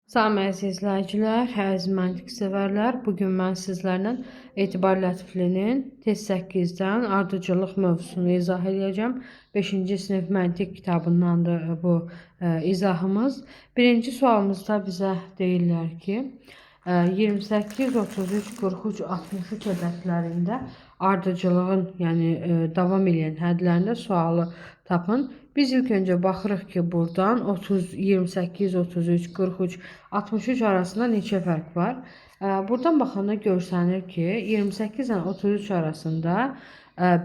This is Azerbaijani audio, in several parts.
Salam əziz izləyicilər, əziz məntiq sevərlər. Bugün mən sizlərlə Etibar Lətiflinin test 8-dən ardıcıllıq mövzusunu izah edəcəm. 5-ci sinif məntiq kitabındandır bu izahımız. Birinci sualımızda bizə deyirlər ki, 28, 33, 43, 63 ədədlərində ardıcılığın, yəni davam edən hədlərində sualı tapın. Biz ilk önce baxırıq ki, buradan 28, 33, 43, 63 arasında neçə fərq var? Buradan baxanda görsənir ki, 28 ilə 33 arasında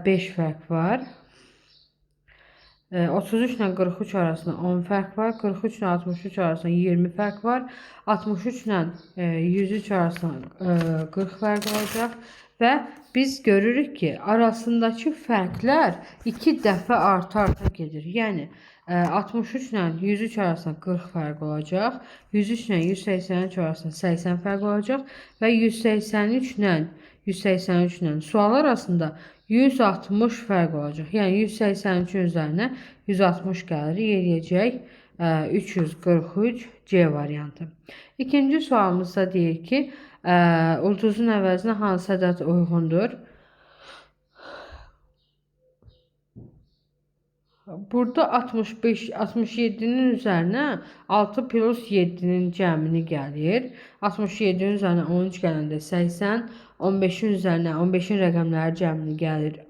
5 fərq var. 33 ilə 43 arasında 10 fərq var. 43 ilə 63 arasında 20 fərq var. 63 ilə 103 arasında 40 fərq olacaq. Və biz görürük ki, arasındakı fərqlər 2 dəfə arta gedir. Yəni 63 ilə 103 arasında 40 fərq olacaq. 103 ilə 183 arasında 80 fərq olacaq və 183 ilə 183 ilə sual arasında 160 fərq olacaq. Yəni 183-ün üzərinə 160 gəlir, eləyəcək 343 C variantı. İkinci sualımızda deyir ki, ulduzun əvəzinə hansı ədəd uyğundur? Burada 65, 67'nin üzərinə 6 plus 7'nin cəmini gəlir. 67'nin üzərinə 13 gələndə 80, 15'in üzərinə 15'in rəqəmləri cəmini gəlir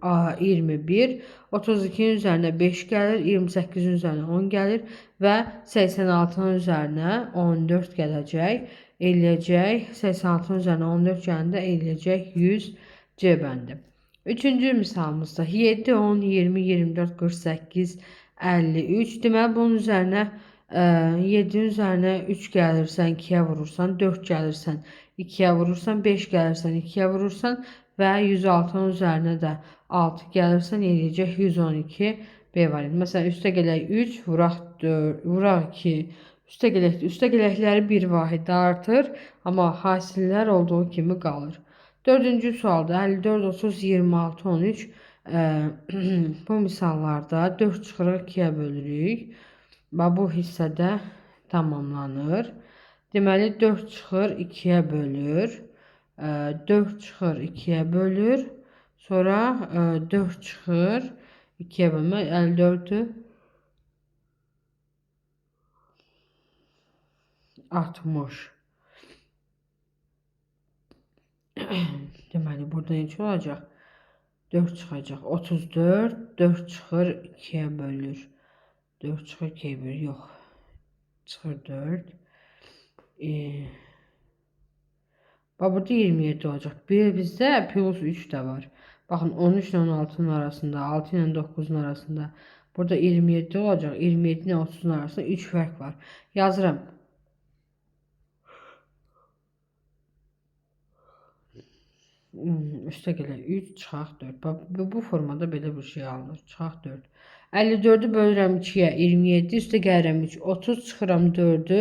21, 32'nin üzərinə 5 gəlir, 28'in üzərinə 10 gəlir və 86'nın üzərinə 14 gələcək. Eləyəcək 86'nın üzərinə 14 gələndə eləyəcək 100 C bəndi. Üçüncü misalımızda 7, 10, 20, 24, 48, 53. Deməli bunun üzərinə 7'nin üzərinə 3 gəlirsən, 2'yə vurursan, 4 gəlirsən, 2'yə vurursan, 5 gəlirsən, 2'yə vurursan və 106'nın üzərinə də 6 gəlirsən, eləyəcək 112 B variantı. Məsələn, üstə gələk 3, vuraq 4, vuraq 2, üstə gələkləri bir vahiddə artır, amma hasillər olduğu kimi qalır. Dördüncü sualda 54, 30, 26, 13 bu misallarda 4 çıxırıq 2'yə bölürük. Bu hissədə tamamlanır. Deməli 4 çıxır 2'yə bölür. 4 çıxır 2'yə bölür. Sonra 4 çıxır 2'yə bölmə 54'ü 60. Deməli burada neçə olacaq? 4 çıxacaq. 34, 4 çıxır 2'yə bölür. 4 çıxır 2'yə bölür. Yox. Çıxır 4. Burada 27 olacaq. Bizdə plus 3 də var. Baxın 13 ilə 16'nın arasında, 6 ilə 9'un arasında. Burada 27 olacaq. 27 ilə 30'un arasında 3 fərq var. Yazıram. Üstə gələ 3 çıxaq 4. Bu formada belə bir şey alınır. Çıxaq 4. 54'ü bölürəm 2'yə 27, üstə gəlirəm 3, 30 çıxıram 4'ü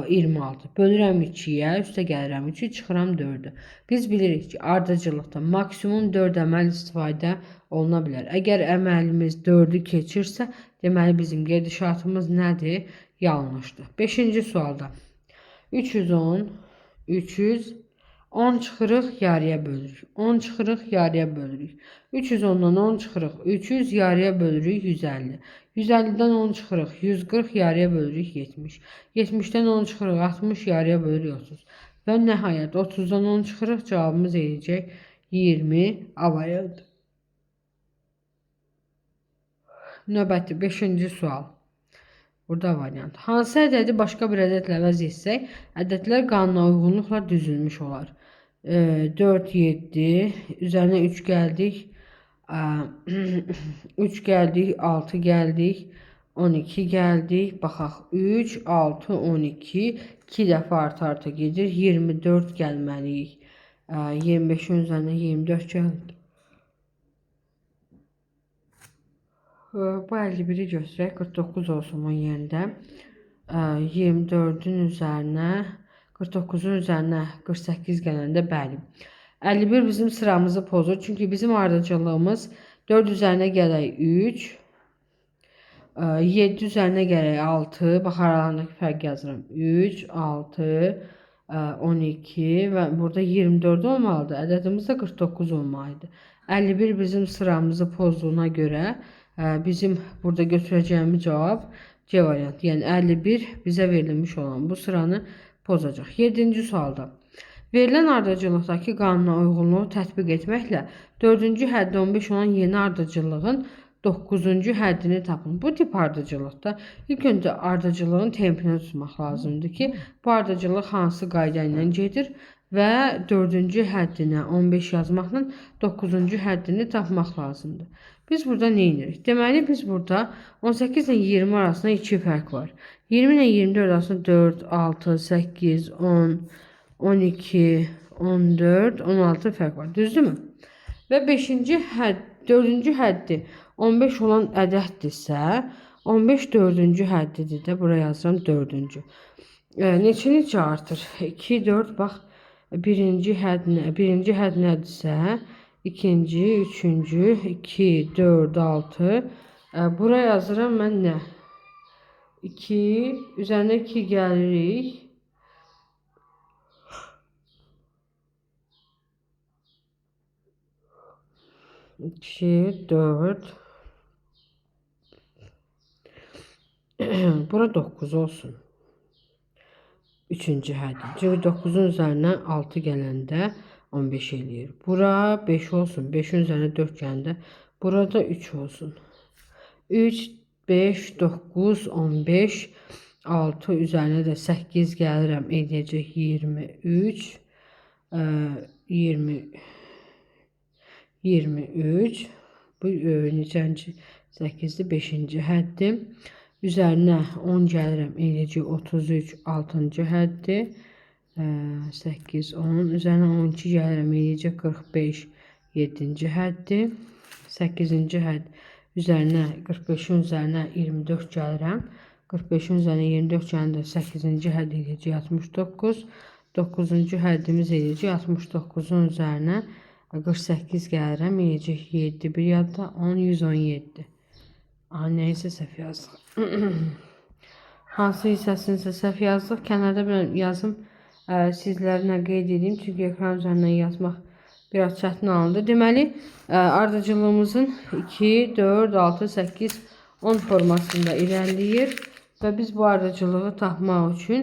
26. Bölürəm 2'yə, üstə gəlirəm 3'ü, çıxıram 4'ü. Biz bilirik ki, ardıcıllıqda maksimum 4 əməl istifadə oluna bilər. Əgər əməlimiz 4'ü keçirsə, deməli bizim gedişatımız nədir? Yanlışdır. 5-ci sualda 310, 10 çıxırıq, yarıya bölürük. 10 çıxırıq, yarıya bölürük. 310'dan 10 çıxırıq, 300, yarıya bölürük 150. 150'den 10 çıxırıq, 140, yarıya bölürük 70. 70'den 10 çıxırıq, 60, yarıya bölürük 30. Və nəhayət 30'dan 10 çıxırıq, cavabımız eləyəcək 20 A variantı. Növbəti 5-ci sual. Burada variant. Hansı ədədi başqa bir ədədlə əvəz etsək, ədədlər qanuna uyğunluqla düzülmüş olar. 4, 7, üzərinə 3 gəldik, 3 gəldik, 6 gəldik, 12 gəldik, baxaq 3, 6, 12, 2 dəfə arta gedir, 24 gəlməliyik, 25'in üzərinə 24 gəldik. Bu 51'i götürək, 49 olsun bunun yerində. 24'ün üzərinə 49'un üzərinə 48 gələndə bəli. 51 bizim sıramızı pozur. Çünki bizim ardıcıllığımız 4 üzərinə gələk 3. 7 üzərinə gələk 6. Bax aralarındakı fərq yazıram. 3, 6, 12 və burada 24 olmalıdır. Ədədimiz də 49 olmalıdır. 51 bizim sıramızı pozduğuna görə bizim burada götürəcəyimiz cavab C variantı. Yəni 51 bizə verilmiş olan bu sıranı pozacaq. 7-ci sualda. Verilən ardıcıllıqdakı qanuna uyğunluğu tətbiq etməklə 4-cü həddi 15 olan yeni ardıcıllığın 9-cu həddini tapın. Bu tip ardıcıllıqda ilk öncə ardıcıllığın tempini tutmaq lazımdır ki, bu ardıcıllıq hansı qayda ilə gedir və 4-cü həddinə 15 yazmaqla 9-cu həddini tapmaq lazımdır. Biz burada nə edirik? Deməli, biz burada 18 ilə 20 arasında 2 fərq var. 20 ilə 24 arasında 4, 6, 8, 10, 12, 14, 16 fərq var. Düzdürmü? Və 4-cü həddi 15 olan ədəddirsə, 15 4-cü həddidir də. Buraya yazıram 4-cü. Neçə artır? 2, 4, bax. Birinci hədd nədirsə, ikinci, üçüncü, 2, 4, 6. Buraya yazıram mən nə? 2, üzərinə 2 gəlirik. 2, 4. Bura 9 olsun. Üçüncü həddi. Çünki 9'un üzərinə 6 gələndə 15 eləyir. Bura 5 olsun. 5'in üzərinə 4 gələndə burada 3 olsun. 3, 5, 9, 15, 6 üzərinə də 8 gəlirəm. Eləyəcək 23, 23. Bu neçənci? 8'di 5-ci həddi. Üzərinə 10 gəlirəm. Eləyəcək 33, 6-cı həddi. 8, 10. Üzərinə 12 gəlirəm. Eləyəcək 45, 7-ci həddi. 8-ci hədd. Üzərinə 45'in üzərinə 24 gəlirəm. 45'in üzərinə 24 gələndə 8-ci hədd eləyəcək 69. 9-cu həddimiz eləyəcək 69'un üzərinə 48 gəlirəm. Eləyəcək 7, bir yadda 10, 117. Neyse səhv yazdıq. Hansı hissəsini səhv yazdıq? Kənarda bir yazım sizlərlə qeyd edeyim. Çünki ekran üzərindən yazmaq biraz çətin alındı. Deməli, ardıcıllığımızın 2, 4, 6, 8, 10 formasında irəliləyir. Və biz bu ardıcıllığı tapmaq üçün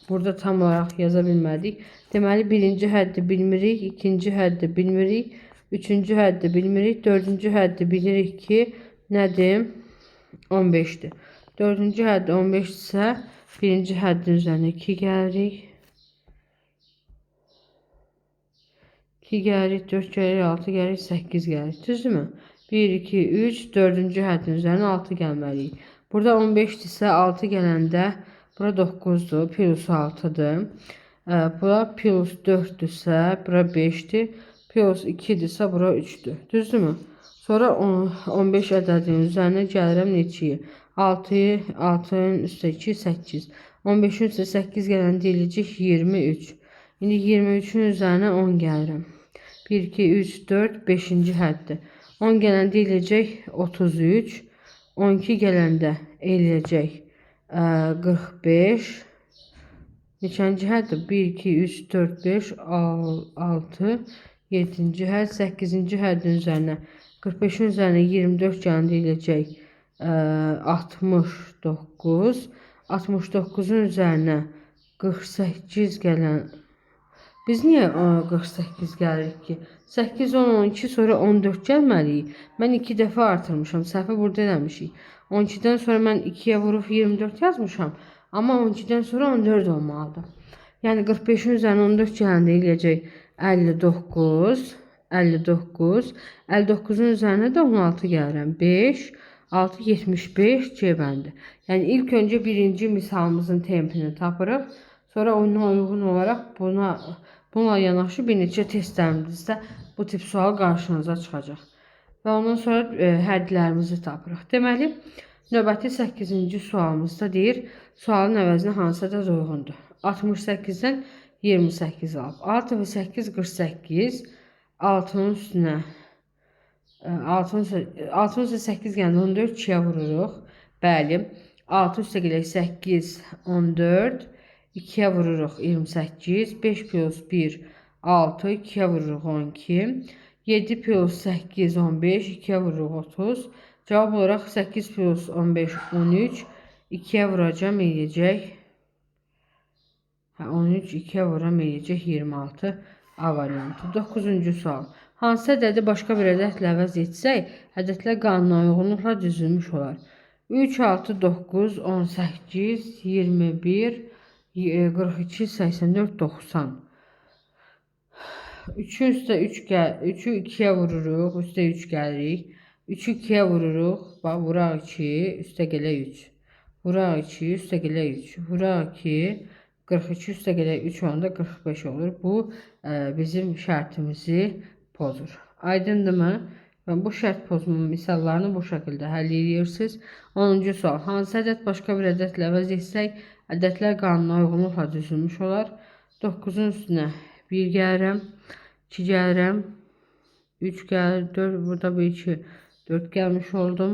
burada tam olaraq yaza bilmədik. Deməli, birinci həddi bilmirik, ikinci həddi bilmirik, üçüncü həddi bilmirik, dördüncü həddi bilirik ki, nədir? 15'dir. Dördüncü həddi 15 isə birinci həddin üzərinə 2 gəlirik. 2 gəlirik, 4 gəlirik, 6 gəlirik, 8 gəlirik. Düzdürmü? 1, 2, 3, dördüncü həddin üzərinə 6 gəlməliyik. Burada 15'dirsə 6 gələndə bura 9'dur, plus 6'dır. Bura plus 4'dürsə bura 5'dir, plus 2'dirsə bura 3'dür. Düzdürmü? Sonra 15 ədədinin üzərinə gəlirəm neçəyə? 6'nın üstə 2, 8. 15'in üstə 8 gələndə eləyəcək 23. İndi 23'ün üzərinə 10 gəlirəm. 1, 2, 3, 4, 5-ci həddi. 10 gələndə eləyəcək 33. 12 gələndə eləyəcək 45. Neçənci həddi? 1, 2, 3, 4, 5, 6, 7-ci hədd, 8-ci həddin üzərinə 45'in üzərinə 24 gələndə eləyəcək 69. 69'un üzərinə 48 gələn. Biz niyə 48 gəlirik ki? 8, 10, 12 sonra 14 gəlməliyik. Mən 2 dəfə artırmışam. Səhvi burada eləmişik. 12'den sonra mən 2'yə vurub 24 yazmışam. Amma 12'den sonra 14 olmalıdır. Yəni 45'in üzərinə 14 gələndə eləyəcək 59. 59. 59'un üzərinə də 16 gəlirəm. 5, 6, 75 C bəndi. Yəni ilk öncə birinci misalımızın tempini tapırıq. Sonra ona uyğun olaraq bununla yanaşı bir neçə testlərimizdə bu tip sual qarşınıza çıxacaq. Və ondan sonra həddlərimizi tapırıq. Deməli, növbəti 8-ci sualımızda deyir, sualın əvəzinə hansı ədəd uyğundur? 68'dən 28 alıb. 6 və 8, 48. 6'nın üstünə 6 üstə 8 gəlir 14, 2-yə vururuq. Bəli. 6 üstə gələk 8, 14. 2-yə vururuq 28. 5 plus 1, 6. 2-yə vururuq 12. 7 plus 8, 15. 2-yə vururuq 30. Cavab olaraq 8 plus 15, 13. 2-yə vuracam, eləyəcək. 13, 2-yə vuram, eləyəcək 26. A variantı. 9-cu sual. Hansı ədədi başqa bir ədədlə əvəz etsək, ədədlər qanuna uyğunluqla düzülmüş olar. 3, 6, 9, 18, 21, 42, 84, 90. 3-ün üstə 3'ü 2-yə vururuq, üstə 3 gəlirik. 3'ü 2-yə vururuq, bax, vuraq 2, üstə gələk 3. Vuraq 2, üstə gələk 3. Vuraq 2, 42 üstə gələk 3 onda 45 olur. Bu bizim şərtimizi pozur. Aydındırmı? Bu şərt pozma misallarını bu şəkildə həll edirsiniz. 10-cu sual. Hansı ədəd başqa bir ədədlə əvəz etsək, ədədlər qanuna uyğunluqla düzülmüş olar. 9'un üstünə 1 gəlirəm, 2 gəlirəm, 3 gəlir, 4, burada bir 2, 4 gəlmiş oldum.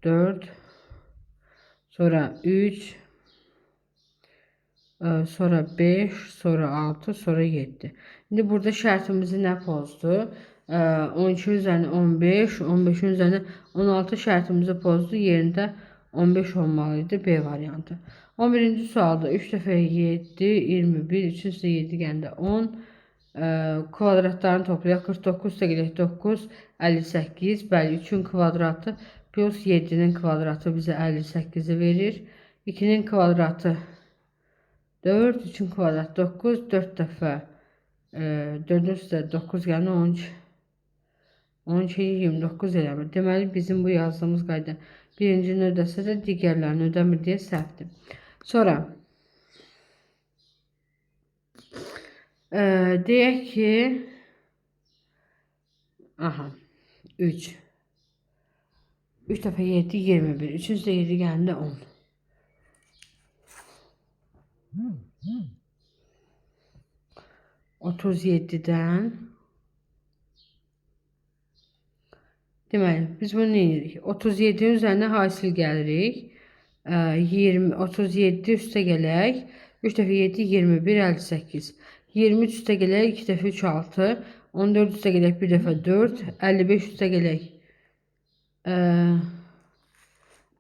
4, sonra 3, sonra 5, sonra 6, sonra 7. Şimdi burada şərtimizi nə pozdu? 12 üzərinə 15, 15'in üzərinə 16 şərtimizi pozdu. Yerində 15 olmalıydı. B variantı. 11-ci sualda 3 dəfə 7, 21, 3 üstə 7 gəndə 10. Kvadratlarını toplayaq. 49 üstə gələk 9, 58. Bəli, 3'ün kvadratı plus 7'nin kvadratı bizə 58'i verir. 2'nin kvadratı 4, 3'ün kvadratı 9, 4 dəfə 4'ün üstə 9 gələn 13. 12, 29 eləmir. Deməli, bizim bu yazdığımız qayda birincini ödəsə də digərlərini ödəmir deyə səhvdir. Sonra deyək ki 3. 3 dəfə 7, 21. 3 üstə 7 gəndə 10. Hmm. 37'den deməli biz bunu neylədik? 37'nin üzərinə hasil gəlirik. 37 üstə gələk. 3 dəfə 7, 21, 58. 23 üstə gələk. 2 dəfə 3, 6. 14 üstə gələk. 1 dəfə 4. 55 üstə gələk.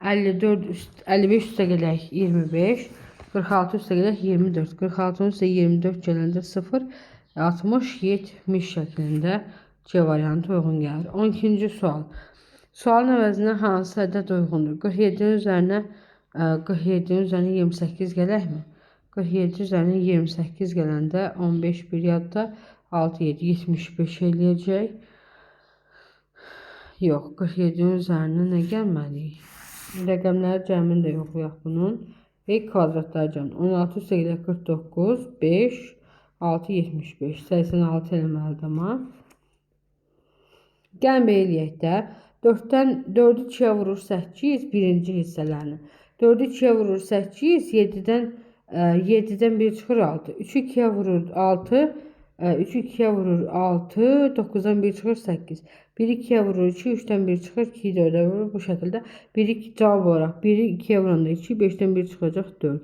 55 üstə gələk. 25. 46 üstə gələk 24. 46 üstə 24 gələndə 0. 60, 70 şəklində C variantı uyğun gəlir. 12-ci sual. Sualın əvəzinə hansı ədəd uyğundur? 47'nin üzərinə 28 gələkmi? 47 üzərinə 28 gələndə 15 bir yadda 6, 7, 75 eləyəcək. Yox, 47'nin üzərinə nə gəlməliyik? Rəqəmləri cəmini də yoxlayaq bunun. Ve kvadratlar cəmini. 16 üstə gələk 49, 5, 6, 75. 86 eləməlidir amma. Gəlin belə eləyək də. 4'dən 4'ü 2'yə vurur 8 birinci hissələrini. 4'ü 2'yə vurur 8, 7'dən 1 çıxır 6. 3'ü 2'yə vurur 6, 3'ü 2'yə vurur 6, 9'dan 1 çıxır 8. 1'i 2'yə vurur 2, 3'dən 1 çıxır 2'yi 4'ə vurur. Bu şəkildə 1'i cavab olaraq 1'i 2'yə vuranda 2, 5'dən 1 çıxacaq 4.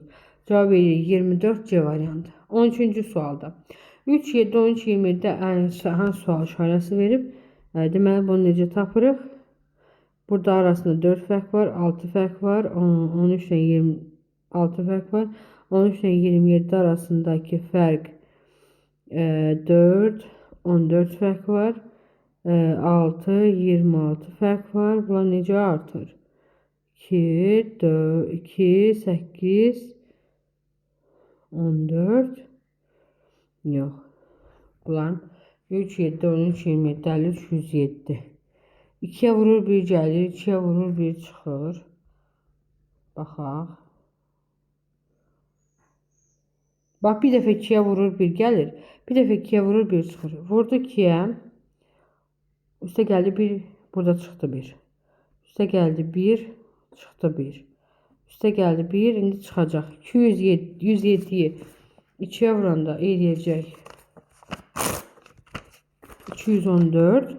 Cavab edir 24 C variantı. 13-cü sualda 3, 7, 13, 27'də hansı sual işarəsi verib? Deməli bunu necə tapırıq? Burada arasında 4 fərq var, 6 fərq var, 13 ilə 26 fərq var. 13 ilə 27 arasındaki fərq 4, 14 fərq var. 6, 26 fərq var. Bunlar necə artır? 2, 4, 2, 8, 14. Yox. Bunlar 3, 7, 13, 27, 53, 107. 2'yə vurur 1 gəlir, 2'yə vurur 1 çıxır. Baxaq. Bax, bir dəfə 2'yə vurur 1 gəlir, bir dəfə 2'yə vurur 1 çıxır. Vurdu 2'yə, üstə gəldi 1, burada çıxdı 1. Üstə gəldi 1, çıxdı 1. Üstə gəldi 1, indi çıxacaq. 107'yi 2'yə vuranda eləyəcək. 214.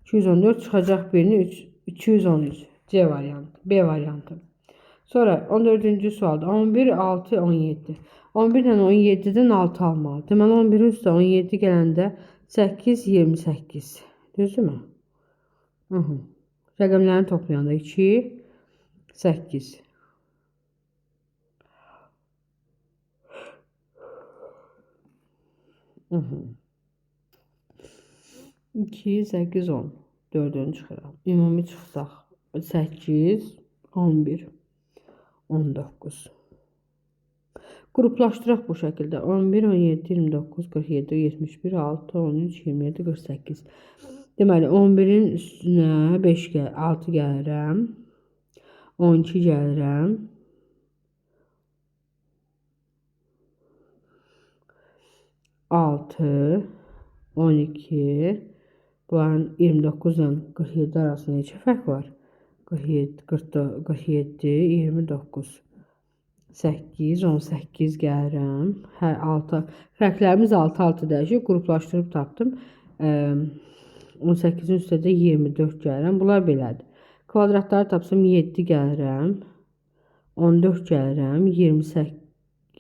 214 çıxacaq birini 213. C variantı. B variantı. Sonra 14-cü sualda 11, 6, 17. 11 ilə 17-dən 6 almalı. Deməli 11-in üstə 17 gələndə 8, 28. Düzdürmü? Rəqəmlərini toplayanda 2, 8. 2, 8, 10. 4-ünü çıxıram. Ümumi çıxsaq 8, 11, 19. Qruplaşdıraq bu şəkildə. 11, 17, 29, 47, 71, 6, 13, 27, 48. Deməli 11-in üstünə 5 6 gəlirəm. 12 gəlirəm. 6, 12. Bunların 29 ilə 47 arasında neçə fərq var? 47, 29. 8, 18 gəlirəm. Hər 6. Fərqlərimiz 6 dəyişir. Qruplaşdırıb tapdım. 18-in üstə də 24 gəlirəm. Bunlar belədir. Kvadratları tapsam 7 gəlirəm. 14 gəlirəm. 28,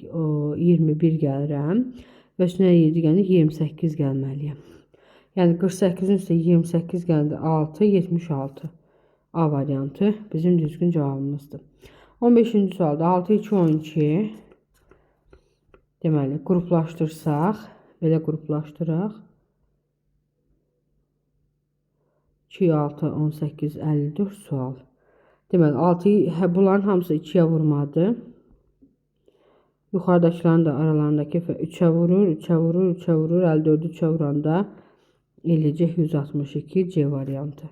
21 gəlirəm. Və üstünə 7 gəlir, 28 gəlməliyəm. Yəni 48-in üstə 28 gəldi 6, 76. A variantı bizim düzgün cavabımızdır. 15-ci sualda 6, 2, 12. Deməli, qruplaşdırsaq, belə qruplaşdıraq. 2, 6, 18, 54 sual. Deməli, 6, bunların hamısı 2-yə vurmadı. Yuxarıdakıların da aralarındakı 3'ə vurur, 3'ə vurur, 3'ə vurur. 54'ü 3'ə vuranda eləcək 162 C variantı.